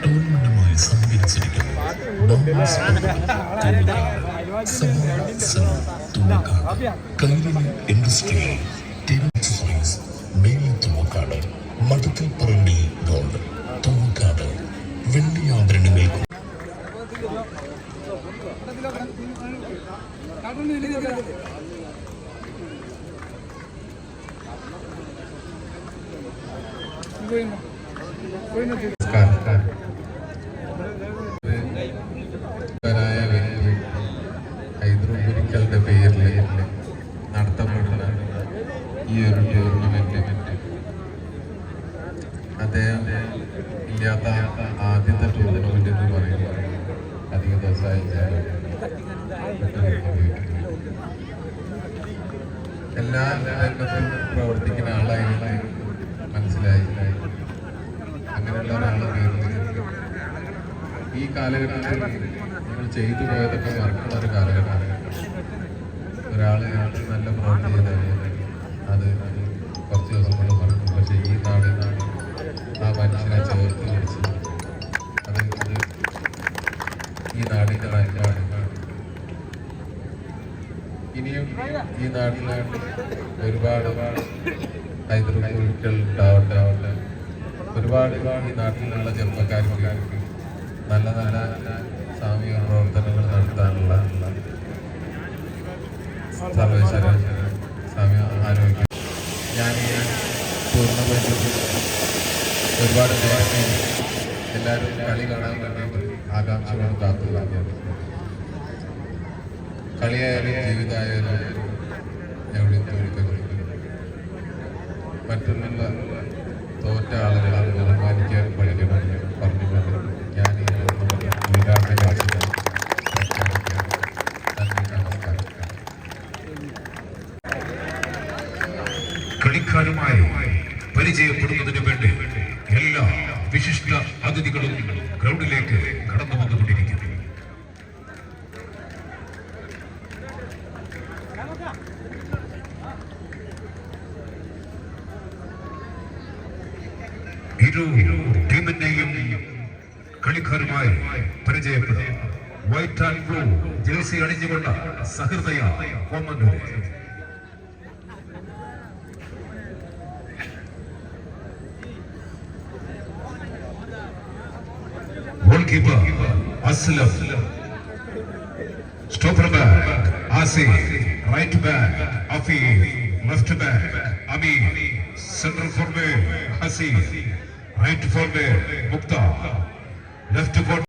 ടൂർണമെന്റുമായി സഹകരിച്ചിരിക്കുന്നു Kairali industrial televisions മേലെ തുവക്കാട് മഠത്തിൽ പറമ്പിൽ gold Thuvakkad വെള്ളി ആഭരണങ്ങൾക്ക് ഹൈദരാബാദികളുടെ പേരിൽ നടത്തപ്പെടുന്ന ഈ ഒരു ടൂർണമെന്റ് അദ്ദേഹം ഇല്ലാത്ത ആദ്യത്തെ ടൂർണമെന്റ് എന്ന് പറയുന്നത് അധിക ദിവസമായി എല്ലാ രംഗത്തും പ്രവർത്തിക്കുന്ന ആളായിരുന്നു മനസ്സിലായി. അങ്ങനെയുള്ള ഒരാളെ പേരിൽ ഈ കാലഘട്ടത്തിൽ നിങ്ങൾ ചെയ്തു പോയതൊക്കെ മറക്കുന്ന ഒരു കാലഘട്ടമാണ്. ഒരാൾ നല്ല പ്രവൃത്തി ചെയ്താൽ അത് കുറച്ച് ദിവസം കൊണ്ട് മറക്കും. പക്ഷെ ഈ നാട് ആ മനുഷ്യനെ ചേർത്ത് പിടിച്ച് അത് ഈ നാടിൻ്റെ നന്മയാണ്. ഇനിയും ഈ നാട്ടിൽ ഒരുപാട് ഹൈദരാബാദികൾ ഉണ്ടാവട്ടെ. ഒരുപാട് ഈ നാട്ടിലുള്ള ചെറുപ്പക്കാർക്ക് നല്ല നല്ല സാമൂഹിക പ്രവർത്തനങ്ങൾ നടത്താനുള്ള സർവേശ്വര സാമൂഹിക ആരോഗ്യം ഞാൻ ഈ ടൂർണമെൻറ്റിൽ ഒരുപാട് എല്ലാവരും കളി കാണാൻ വേണ്ടി ആകാംക്ഷകൾ കാത്തുകയാണ്. കളിയായാലും ജീവിതമായാലും എവിടെയും തോൽക്കുന്നു. മറ്റുള്ള തോറ്റ ആളുകളെ ബഹുമാനിക്കാൻ പഠിക്കണമെന്ന് പറഞ്ഞുകൊണ്ട് ഞാൻ ഈ ഉദ്ഘാടന കളിക്കാരുമായി പരിചയപ്പെടുന്നതിന് വേണ്ടി എല്ലാ വിശിഷ്ട അതിഥികളും ഗ്രൗണ്ടിലേക്ക് കടന്നു വന്നുകൊണ്ടിരിക്കുന്നു. ഇരു ടീമിന്റെയും കളിക്കാരുമായി പരിചയപ്പെടും. വൈറ്റ് ആൻഡ് ബ്ലൂ ജേഴ്സി അണിഞ്ഞുകൊണ്ട Sahrudaya commentary goalkeeper Aslam, stopper back Asif, right back Afeef, left back Ameer, central forward Haseen, right forward Mukta, left forward